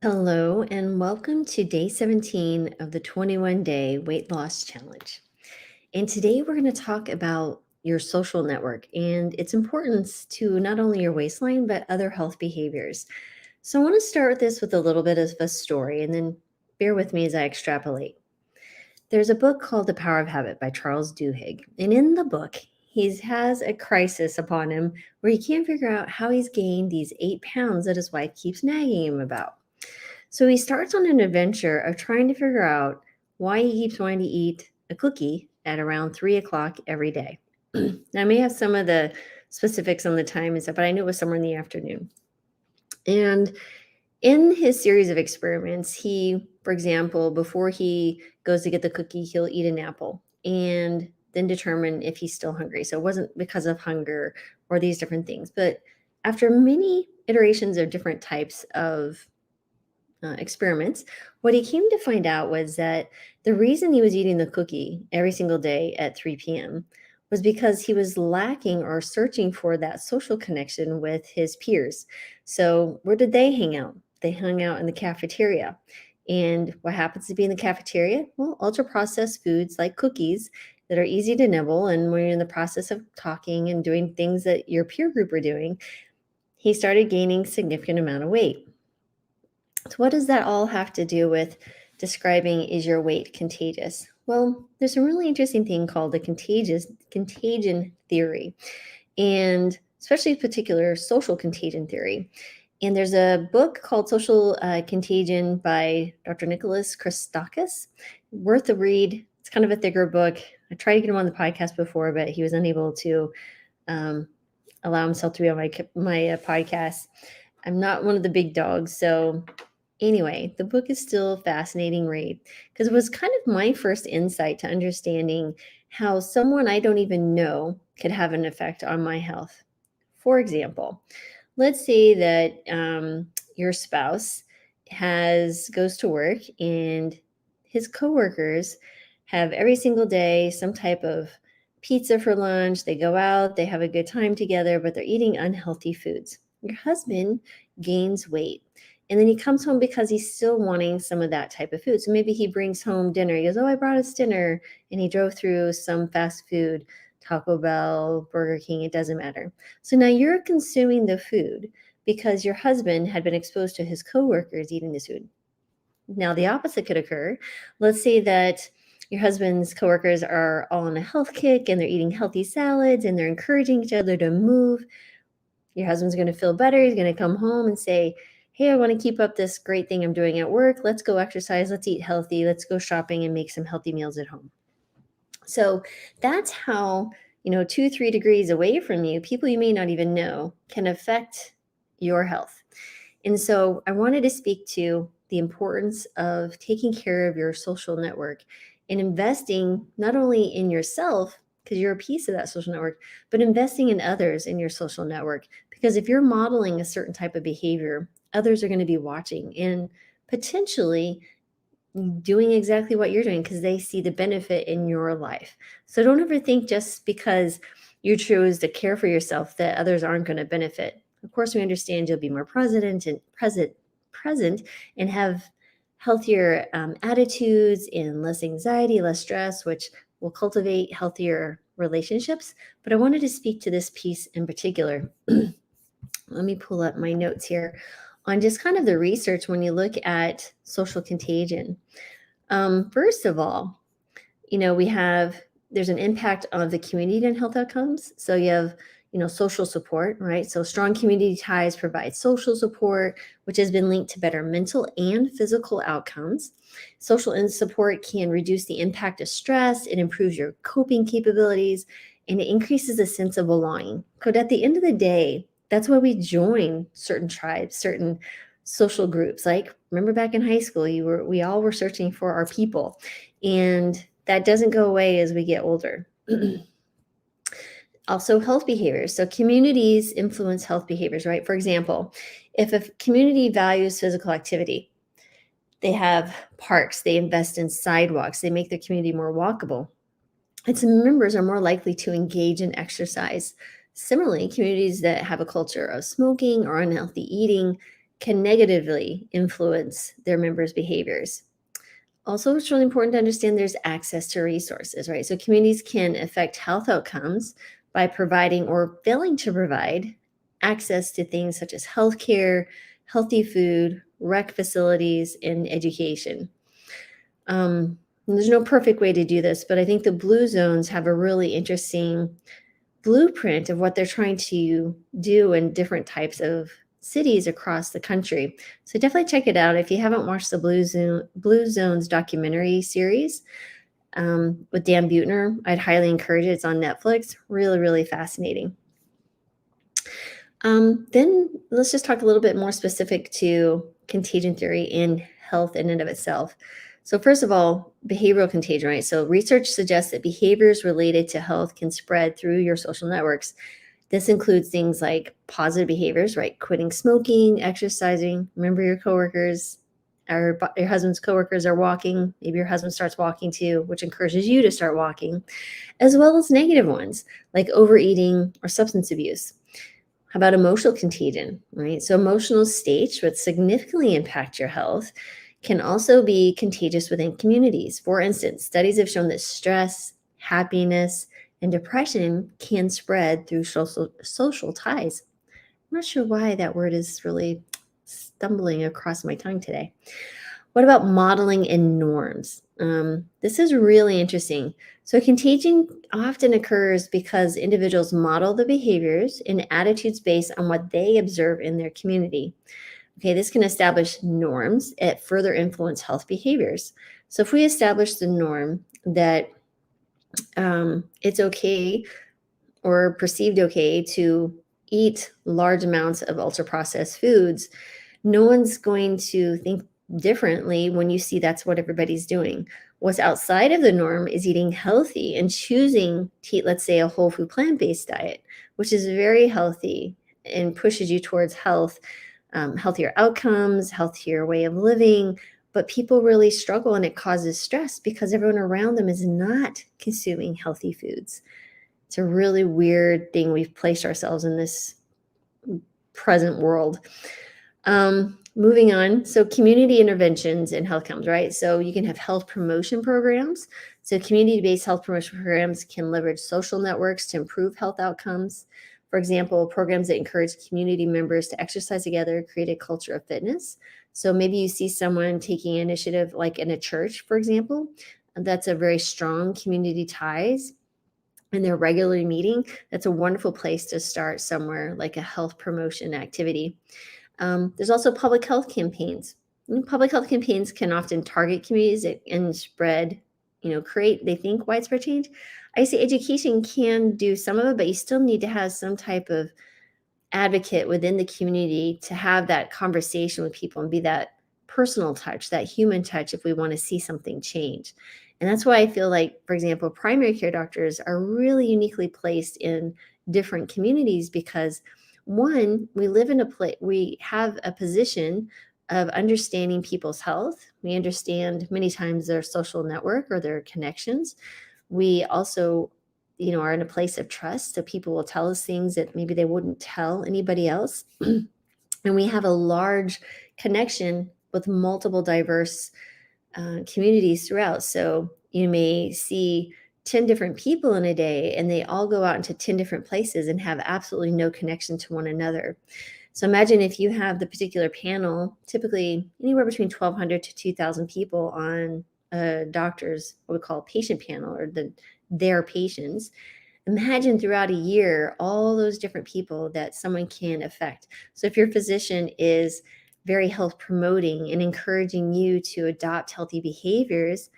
Hello, and welcome to day 17 of the 21-day weight loss challenge. And today we're going to talk about your social network and its importance to not only your waistline, but other health behaviors. So I want to start with this with a little bit of a story, and then bear with me as I extrapolate. There's a book called The Power of Habit by Charles Duhigg. And in the book, he has a crisis upon him where he can't figure out how he's gained these 8 pounds that his wife keeps nagging him about. So he starts on an adventure of trying to figure out why he keeps wanting to eat a cookie at around 3 o'clock every day. Now, I may have some of the specifics on the time and stuff, but I knew it was somewhere in the afternoon. And in his series of experiments, he, for example, before he goes to get the cookie, he'll eat an apple and then determine if he's still hungry. So it wasn't because of hunger or these different things. But after many iterations of different types of experiments, what he came to find out was that the reason he was eating the cookie every single day at 3 p.m. was because he was lacking or searching for that social connection with his peers. So, where did they hang out? They hung out in the cafeteria. And what happens to be in the cafeteria? Well, ultra processed foods like cookies that are easy to nibble. And when you're in the process of talking and doing things that your peer group are doing, he started gaining significant amount of weight. So what does that all have to do with describing is your weight contagious? Well, there's a really interesting thing called the contagion theory, and especially particular social contagion theory. And there's a book called Social Contagion by Dr. Nicholas Christakis. Worth a read. It's kind of a thicker book. I tried to get him on the podcast before, but he was unable to um, allow himself to be on my podcast. I'm not one of the big dogs, so anyway, the book is still a fascinating read because it was kind of my first insight to understanding how someone I don't even know could have an effect on my health. For example, let's say that your spouse goes to work and his coworkers have every single day some type of pizza for lunch. They go out, they have a good time together, but they're eating unhealthy foods. Your husband gains weight. And then he comes home because he's still wanting some of that type of food. So maybe he brings home dinner. He goes, "Oh, I brought us dinner." And he drove through some fast food, Taco Bell, Burger King, it doesn't matter. So now you're consuming the food because your husband had been exposed to his coworkers eating this food. Now, the opposite could occur. Let's say that your husband's coworkers are all on a health kick and they're eating healthy salads and they're encouraging each other to move. Your husband's going to feel better. He's going to come home and say, "Hey, I want to keep up this great thing I'm doing at work. Let's go exercise. Let's eat healthy. Let's go shopping and make some healthy meals at home." So that's how, 2, 3 degrees away from you, people you may not even know can affect your health. And so I wanted to speak to the importance of taking care of your social network and investing not only in yourself, because you're a piece of that social network, but investing in others in your social network. Because if you're modeling a certain type of behavior, others are going to be watching and potentially doing exactly what you're doing because they see the benefit in your life. So don't ever think just because you choose to care for yourself that others aren't going to benefit. Of course, we understand you'll be more present and have healthier attitudes and less anxiety, less stress, which will cultivate healthier relationships. But I wanted to speak to this piece in particular. Let me pull up my notes here on just kind of the research when you look at social contagion. First of all, there's an impact on the community and health outcomes. So you have, social support, right? So strong community ties provide social support, which has been linked to better mental and physical outcomes. Social support can reduce the impact of stress. It improves your coping capabilities and it increases a sense of belonging. But at the end of the day, that's why we join certain tribes, certain social groups. Like remember back in high school, we all were searching for our people. And that doesn't go away as we get older. Also, health behaviors. So communities influence health behaviors, right? For example, if a community values physical activity, they have parks, they invest in sidewalks, they make their community more walkable. Its members are more likely to engage in exercise. Similarly, communities that have a culture of smoking or unhealthy eating can negatively influence their members' behaviors. Also, it's really important to understand there's access to resources, right? So, communities can affect health outcomes by providing or failing to provide access to things such as healthcare, healthy food, rec facilities, and education. There's no perfect way to do this, but I think the blue zones have a really interesting blueprint of what they're trying to do in different types of cities across the country. So definitely check it out if you haven't watched the Blue Zones documentary series with Dan Buettner. I'd highly encourage it. It's on Netflix. Really, really fascinating. Then let's just talk a little bit more specific to contagion theory in health in and of itself. So first of all, behavioral contagion, right? So research suggests that behaviors related to health can spread through your social networks. This includes things like positive behaviors, right? Quitting smoking, exercising. Remember your coworkers or your husband's coworkers are walking. Maybe your husband starts walking too, which encourages you to start walking, as well as negative ones like overeating or substance abuse. How about emotional contagion, right? So emotional states which significantly impact your health can also be contagious within communities. For instance, studies have shown that stress, happiness, and depression can spread through social ties. I'm not sure why that word is really stumbling across my tongue today. What about modeling and norms? This is really interesting. So, contagion often occurs because individuals model the behaviors and attitudes based on what they observe in their community. Okay, this can establish norms that further influence health behaviors. So, if we establish the norm that it's okay or perceived okay to eat large amounts of ultra processed foods, no one's going to think differently when you see that's what everybody's doing. What's outside of the norm is eating healthy and choosing to eat, let's say, a whole food plant based diet, which is very healthy and pushes you towards health, healthier outcomes, healthier way of living. But people really struggle and it causes stress because everyone around them is not consuming healthy foods. It's a really weird thing we've placed ourselves in this present world. Moving on. So community interventions in health comes, right? So you can have health promotion programs. So community-based health promotion programs can leverage social networks to improve health outcomes. For example, programs that encourage community members to exercise together, create a culture of fitness. So maybe you see someone taking initiative like in a church, for example, that's a very strong community ties and they're regularly meeting. That's a wonderful place to start somewhere like a health promotion activity. There's also public health campaigns. Public health campaigns can often target communities and spread, create, they think, widespread change. I say education can do some of it, but you still need to have some type of advocate within the community to have that conversation with people and be that personal touch, that human touch if we want to see something change. And that's why I feel like, for example, primary care doctors are really uniquely placed in different communities because one, we live in a place, we have a position of understanding people's health. We understand many times their social network or their connections. We also are in a place of trust. So people will tell us things that maybe they wouldn't tell anybody else. And we have a large connection with multiple diverse communities throughout. So you may see 10 different people in a day and they all go out into 10 different places and have absolutely no connection to one another. So imagine if you have the particular panel, typically anywhere between 1,200 to 2,000 people on a doctor's, what we call patient panel or their patients. Imagine throughout a year, all those different people that someone can affect. So if your physician is very health promoting and encouraging you to adopt healthy behaviors,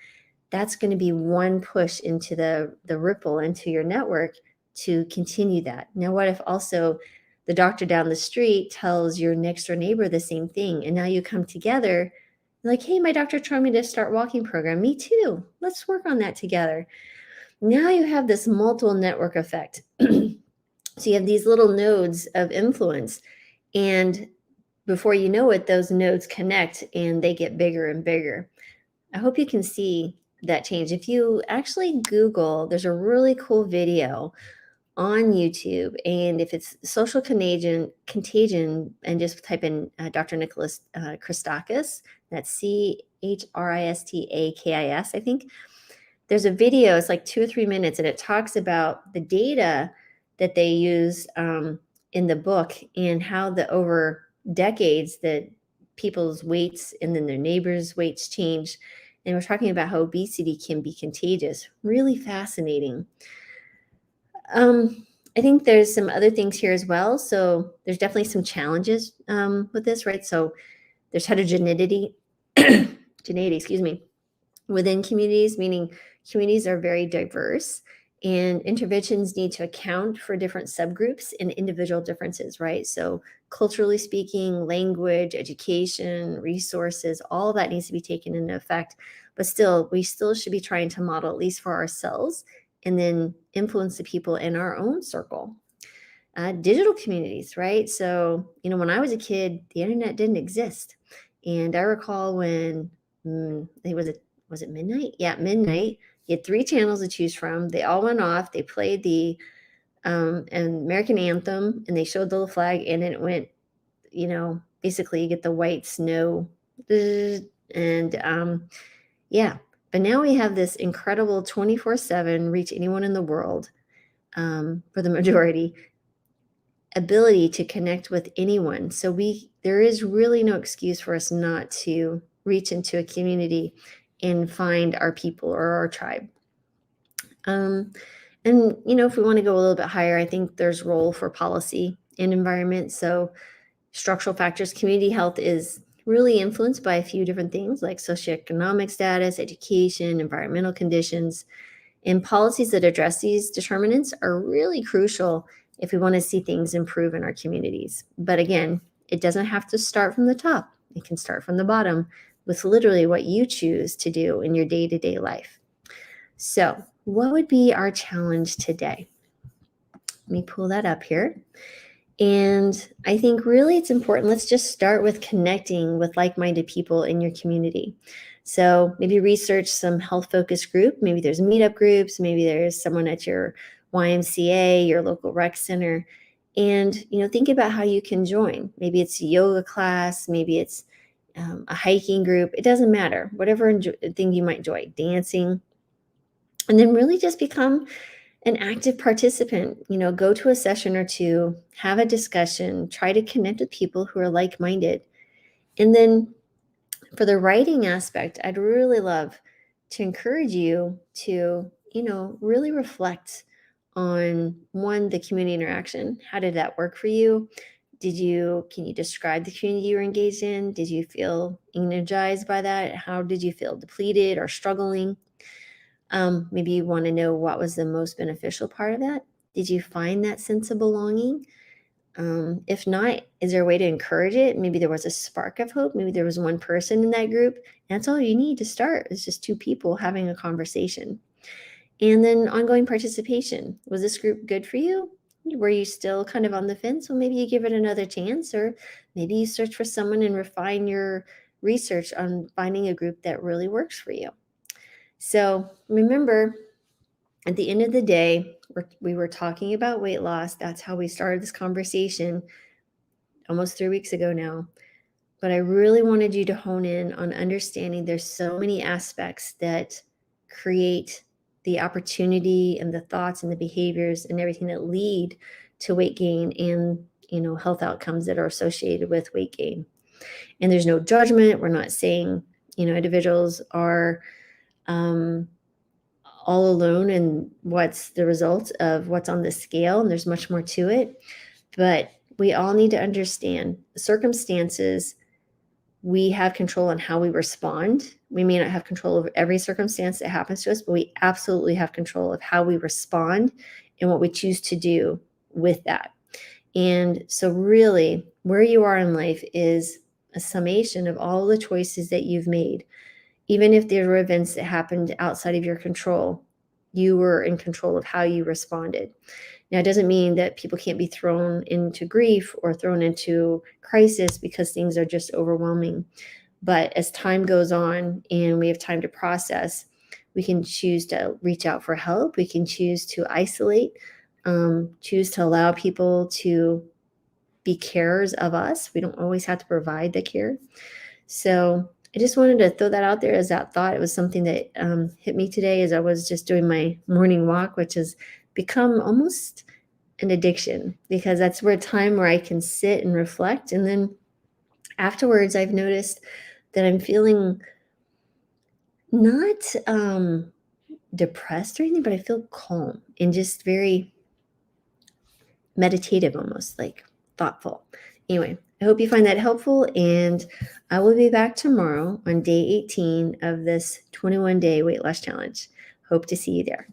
that's going to be one push into the ripple into your network to continue that. Now, what if also the doctor down the street tells your next door neighbor the same thing, and now you come together like, hey, my doctor told me to start walking program. Me too. Let's work on that together. Now you have this multiple network effect. So you have these little nodes of influence, and before you know it, those nodes connect and they get bigger and bigger. I hope you can see that change. If you actually Google, there's a really cool video on YouTube. And if it's social contagion, and just type in Dr. Nicholas Christakis, that's Christakis, I think. There's a video, it's like 2 or 3 minutes, and it talks about the data that they use in the book, and how the over decades that people's weights and then their neighbors' weights change. And we're talking about how obesity can be contagious. Really fascinating. I think there's some other things here as well. So there's definitely some challenges with this, right? So there's heterogeneity, excuse me, within communities, meaning communities are very diverse, and interventions need to account for different subgroups and individual differences, right? So culturally speaking, language, education, resources, all that needs to be taken into effect. But still, we still should be trying to model, at least for ourselves, and then influence the people in our own circle. Digital communities, right? So, when I was a kid, the internet didn't exist. And I recall when it was it midnight? Yeah, midnight. You had 3 channels to choose from. They all went off. They played the American anthem, and they showed the little flag, and then it went, basically you get the white snow. And yeah, but now we have this incredible 24/7 reach anyone in the world, for the majority, ability to connect with anyone. So there is really no excuse for us not to reach into a community and find our people or our tribe. And if we want to go a little bit higher, I think there's role for policy and environment. So structural factors, community health is really influenced by a few different things like socioeconomic status, education, environmental conditions, and policies that address these determinants are really crucial if we want to see things improve in our communities. But again, it doesn't have to start from the top. It can start from the bottom with literally what you choose to do in your day-to-day life. So, what would be our challenge today? Let me pull that up here. And I think really it's important. Let's just start with connecting with like-minded people in your community. So maybe research some health-focused group. Maybe there's meetup groups. Maybe there's someone at your YMCA, your local rec center. And, think about how you can join. Maybe it's a yoga class. Maybe it's a hiking group. It doesn't matter. Whatever thing you might enjoy, dancing. And then really just become an active participant. Go to a session or two, have a discussion, try to connect with people who are like-minded. And then for the writing aspect, I'd really love to encourage you to, really reflect on the community interaction. How did that work for you? Can you describe the community you were engaged in? Did you feel energized by that? How did you feel depleted or struggling? Maybe you want to know what was the most beneficial part of that. Did you find that sense of belonging? If not, is there a way to encourage it? Maybe there was a spark of hope. Maybe there was one person in that group. That's all you need to start. It's just 2 people having a conversation. And then ongoing participation. Was this group good for you? Were you still kind of on the fence? Well, maybe you give it another chance, or maybe you search for someone and refine your research on finding a group that really works for you. So remember, at the end of the day, we were talking about weight loss. That's how we started this conversation almost 3 weeks ago now. But I really wanted you to hone in on understanding there's so many aspects that create the opportunity and the thoughts and the behaviors and everything that lead to weight gain and, health outcomes that are associated with weight gain. And there's no judgment. We're not saying, individuals are all alone and what's the result of what's on the scale, and there's much more to it. But we all need to understand the circumstances. We have control on how we respond. We may not have control over every circumstance that happens to us, but we absolutely have control of how we respond and what we choose to do with that. And so really, where you are in life is a summation of all the choices that you've made. Even if there were events that happened outside of your control, you were in control of how you responded. Now, it doesn't mean that people can't be thrown into grief or thrown into crisis because things are just overwhelming. But as time goes on and we have time to process, we can choose to reach out for help. We can choose to isolate. choose to allow people to be carers of us. We don't always have to provide the care. So I just wanted to throw that out there as that thought. It was something that hit me today as I was just doing my morning walk, which has become almost an addiction because that's where time where I can sit and reflect. And then afterwards, I've noticed that I'm feeling not depressed or anything, but I feel calm and just very meditative, almost like thoughtful. Anyway, I hope you find that helpful, and I will be back tomorrow on day 18 of this 21-day weight loss challenge. Hope to see you there.